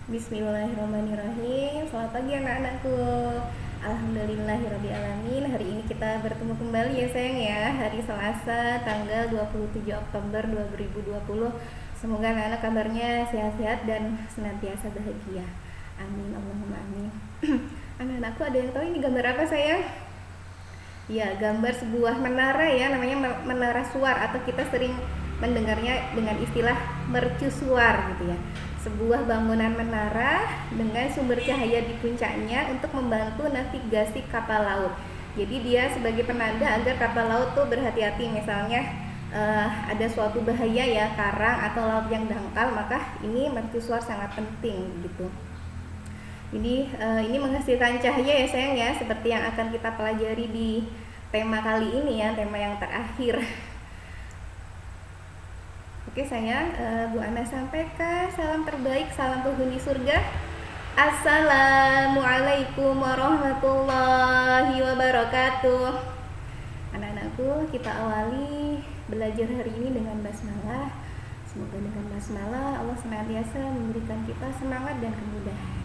Bismillahirrahmanirrahim. Selamat pagi anak-anakku. Alhamdulillahirrabbilalamin. Hari ini kita bertemu kembali ya sayang ya. Hari Selasa tanggal 27 Oktober 2020. Semoga anak-anak kabarnya sehat-sehat dan senantiasa bahagia. Amin Allahumma amin. Anak-anakku, ada yang tahu ini gambar apa sayang? Ya, gambar sebuah menara ya, namanya menara suar atau kita sering mendengarnya dengan istilah mercusuar gitu ya. Sebuah bangunan menara dengan sumber cahaya di puncaknya untuk membantu navigasi kapal laut. Jadi dia sebagai penanda agar kapal laut tuh berhati-hati, misalnya ada suatu bahaya ya, karang atau laut yang dangkal, maka ini mercusuar sangat penting gitu. Ini menghasilkan cahaya ya sayang ya, seperti yang akan kita pelajari di tema kali ini ya, tema yang terakhir. Oke sayang, Bu Ana sampaikan salam terbaik, salam penghuni surga. Assalamualaikum warahmatullahi wabarakatuh. Anak-anakku, kita awali belajar hari ini dengan basmalah. Semoga dengan basmalah Allah senantiasa memberikan kita semangat dan kemudahan.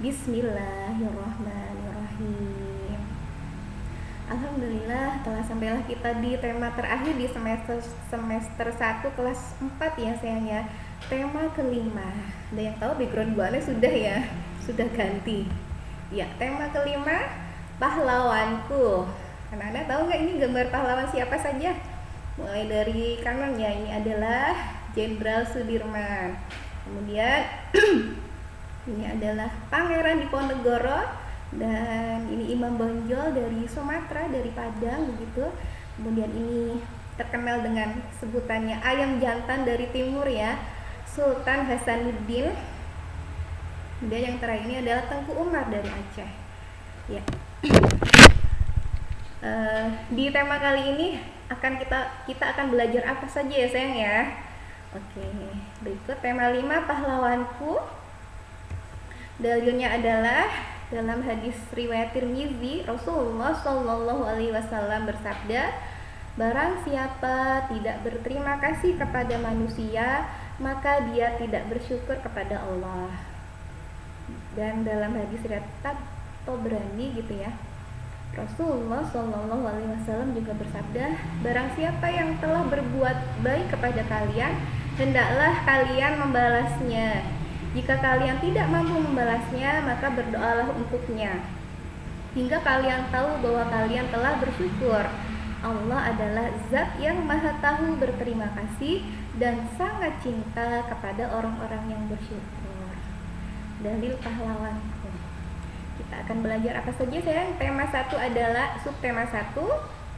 Bismillahirrahmanirrahim. Alhamdulillah, telah sampailah kita di tema terakhir di semester 1 kelas 4 ya sayang ya. Tema kelima. Ada yang tahu background Bu Ana sudah ya? Sudah ganti. Ya, tema kelima, pahlawanku. Anak-anak tahu nggak ini gambar pahlawan siapa saja? Mulai dari kanan ya, ini adalah Jenderal Sudirman. Kemudian ini adalah Pangeran Diponegoro, dan ini Imam Bonjol dari Sumatera, dari Padang begitu. Kemudian ini terkenal dengan sebutannya ayam jantan dari timur ya, Sultan Hasanuddin. Kemudian yang terakhir ini adalah Tengku Umar dari Aceh ya. Di tema kali ini kita akan belajar apa saja ya sayang ya. Oke, berikut tema 5, pahlawanku. Dalilnya adalah dalam hadis riwayat Tirmizi, Rasulullah Shallallahu Alaihi Wasallam bersabda, barang siapa tidak berterima kasih kepada manusia, maka dia tidak bersyukur kepada Allah. Dan dalam hadis riwayat Tabrani gitu ya, Rasulullah Shallallahu Alaihi Wasallam juga bersabda, barang siapa yang telah berbuat baik kepada kalian, hendaklah kalian membalasnya. Jika kalian tidak mampu membalasnya, maka berdoalah untuknya, hingga kalian tahu bahwa kalian telah bersyukur. Allah adalah zat yang maha tahu berterima kasih dan sangat cinta kepada orang-orang yang bersyukur. Dalil pahlawanku. Kita akan belajar apa saja sayang? Tema 1 adalah subtema 1,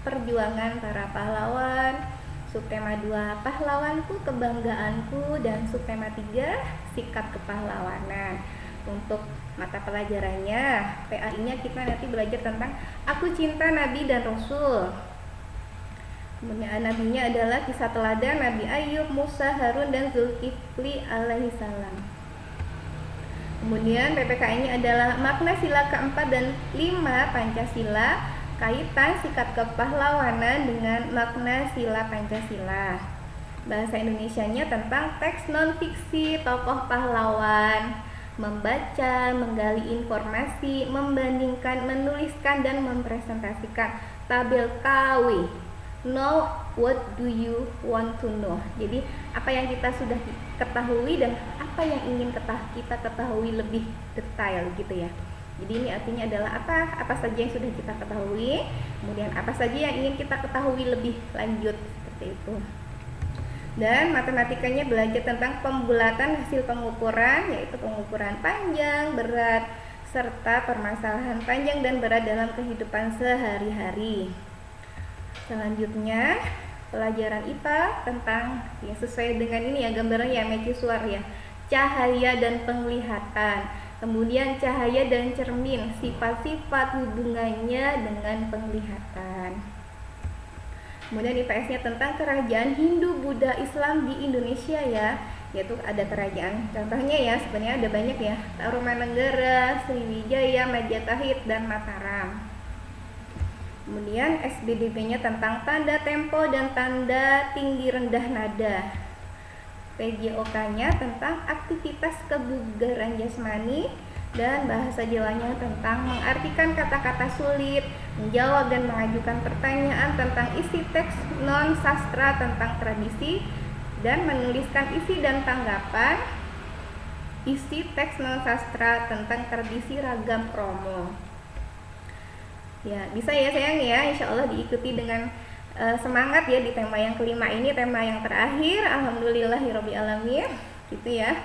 perjuangan para pahlawan. Subtema 2, pahlawanku, kebanggaanku. Dan subtema 3, sikap kepahlawanan. Untuk mata pelajarannya, PAI-nya kita nanti belajar tentang aku cinta Nabi dan Rasul. Kemudian nabinya adalah kisah teladan Nabi Ayub, Musa, Harun, dan Zulkifli alaihissalam. Kemudian PPKI-nya adalah makna sila keempat dan 5 Pancasila, kaitan sikap kepahlawanan dengan makna sila Pancasila. Bahasa Indonesianya tentang teks non-fiksi tokoh pahlawan, membaca, menggali informasi, membandingkan, menuliskan, dan mempresentasikan tabel KW. Know what do you want to know. Jadi apa yang kita sudah ketahui dan apa yang ingin kita ketahui lebih detail gitu ya. Jadi ini artinya adalah apa saja yang sudah kita ketahui, kemudian apa saja yang ingin kita ketahui lebih lanjut, seperti itu. Dan matematikanya belajar tentang pembulatan hasil pengukuran, yaitu pengukuran panjang, berat, serta permasalahan panjang dan berat dalam kehidupan sehari-hari. Selanjutnya pelajaran IPA tentang ya sesuai dengan ini ya gambarnya ya, mercusuar ya, cahaya dan penglihatan. Kemudian cahaya dan cermin, sifat-sifat hubungannya dengan penglihatan. Kemudian IPS-nya tentang kerajaan Hindu, Buddha, Islam di Indonesia ya, yaitu ada kerajaan, contohnya ya sebenarnya ada banyak ya, Tarumanegara, Sriwijaya, Majapahit, dan Mataram. Kemudian SBDB-nya tentang tanda tempo dan tanda tinggi rendah nada. PJOK-nya tentang aktivitas kebugaran jasmani, dan bahasa Jawanya tentang mengartikan kata-kata sulit, menjawab dan mengajukan pertanyaan tentang isi teks non-sastra tentang tradisi, dan menuliskan isi dan tanggapan isi teks non-sastra tentang tradisi ragam promo. Ya, bisa ya sayang ya, insya Allah diikuti dengan semangat ya di tema yang kelima ini, tema yang terakhir. Alhamdulillahirobbilalamin, gitu ya.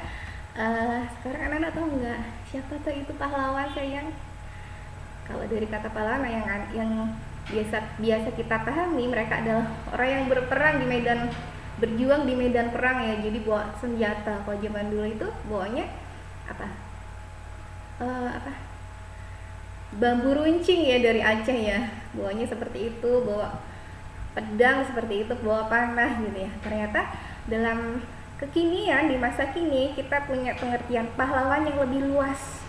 Sekarang anak-anak tahu nggak siapa tuh itu pahlawan sayang? Kalau dari kata pahlawan yang biasa kita pahami, mereka adalah orang yang berperang di medan, berjuang di medan perang ya. Jadi bawa senjata. Kalau zaman dulu itu bawanya apa? Bambu runcing ya, dari Aceh ya. Bawanya seperti itu, bawa pedang seperti itu, bawa panah gitu ya. Ternyata dalam kekinian, di masa kini kita punya pengertian pahlawan yang lebih luas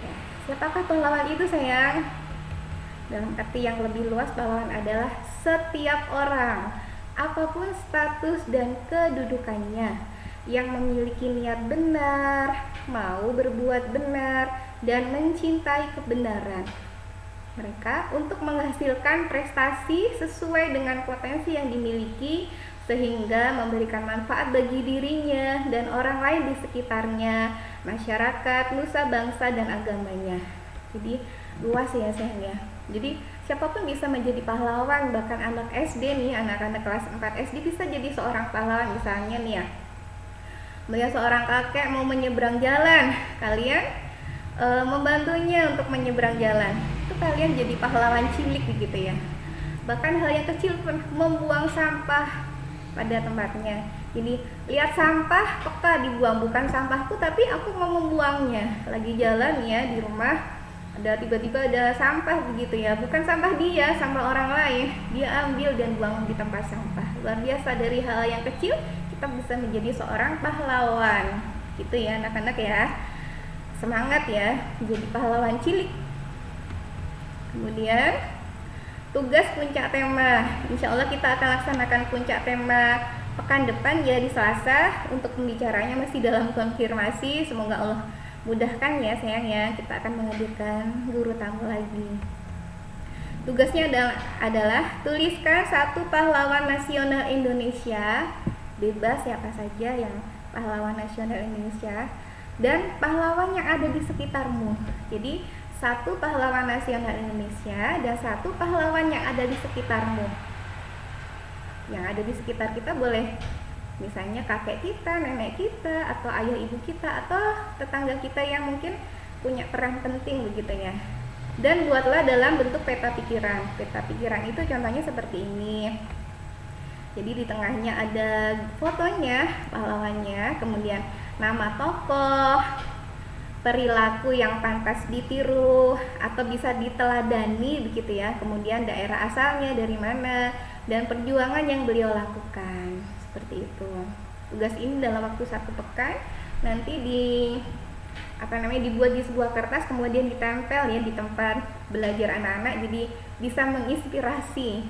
ya. Siapakah pahlawan itu sayang? Dalam arti yang lebih luas, pahlawan adalah setiap orang, apapun status dan kedudukannya, yang memiliki niat benar, mau berbuat benar, dan mencintai kebenaran mereka untuk menghasilkan prestasi sesuai dengan potensi yang dimiliki, sehingga memberikan manfaat bagi dirinya dan orang lain di sekitarnya, masyarakat, nusa bangsa dan agamanya. Jadi luas ya sayang ya. Jadi siapapun bisa menjadi pahlawan, bahkan anak SD nih, anak-anak kelas 4 SD bisa jadi seorang pahlawan. Misalnya nih ya, melihat seorang kakek mau menyeberang jalan, kalian membantunya untuk menyeberang jalan, itu kalian jadi pahlawan cilik begitu ya. Bahkan hal yang kecil pun, membuang sampah pada tempatnya. Jadi lihat sampah, peka dibuang, bukan sampahku tapi aku mau membuangnya. Lagi jalan ya di rumah, ada tiba-tiba ada sampah begitu ya, bukan sampah dia, sampah orang lain, dia ambil dan buang di tempat sampah. Luar biasa, dari hal yang kecil kita bisa menjadi seorang pahlawan gitu ya anak-anak ya. Semangat ya jadi pahlawan cilik. Kemudian tugas puncak tema, insya Allah kita akan laksanakan puncak tema pekan depan ya, di Selasa. Untuk pembicaranya masih dalam konfirmasi, semoga Allah mudahkan ya sayang ya. Kita akan menghadirkan guru tamu lagi. Tugasnya adalah tuliskan satu pahlawan nasional Indonesia, bebas siapa saja yang pahlawan nasional Indonesia, dan pahlawan yang ada di sekitarmu. Jadi satu pahlawan nasional Indonesia dan satu pahlawan yang ada di sekitarmu. Yang ada di sekitar kita boleh misalnya kakek kita, nenek kita, atau ayah ibu kita, atau tetangga kita yang mungkin punya peran penting begitu ya. Dan buatlah dalam bentuk peta pikiran. Peta pikiran itu contohnya seperti ini. Jadi di tengahnya ada fotonya pahlawannya, kemudian nama tokoh, perilaku yang pantas ditiru atau bisa diteladani begitu ya, kemudian daerah asalnya dari mana, dan perjuangan yang beliau lakukan, seperti itu. Tugas ini dalam waktu 1 pekan, nanti dibuat di sebuah kertas, kemudian ditempel ya di tempat belajar anak-anak, jadi bisa menginspirasi,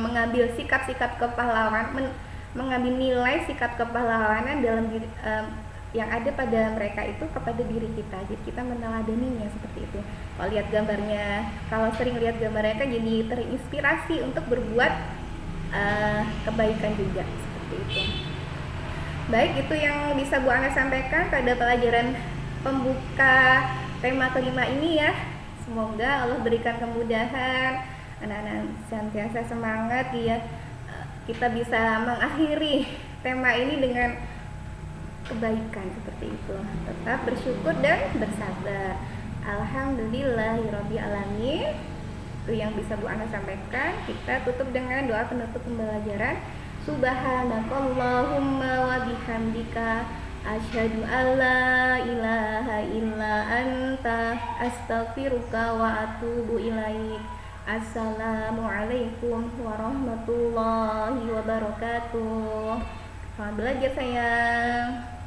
mengambil sikap-sikap kepahlawanan, mengambil nilai sikap kepahlawanan dalam diri, yang ada pada mereka itu kepada diri kita. Jadi kita meneladaninya seperti itu. Kalau lihat gambarnya, kalau sering lihat gambar mereka, jadi terinspirasi untuk berbuat kebaikan juga, seperti itu. Baik, itu yang bisa Bu Ana sampaikan pada pelajaran pembuka tema kelima ini ya. Semoga Allah berikan kemudahan, anak-anak senantiasa semangat ya. Kita bisa mengakhiri tema ini dengan kebaikan seperti itu. Tetap bersyukur dan bersabar. Alhamdulillahirobbilalamin. Itu yang bisa Bu Ana sampaikan. Kita tutup dengan doa penutup pembelajaran. Subhanakallahumma wa bihamdika asyhadu alla ilaha illa anta astaghfiruka wa atubu ilaik. Assalamualaikum warahmatullahi wabarakatuh. Selamat belajar sayang.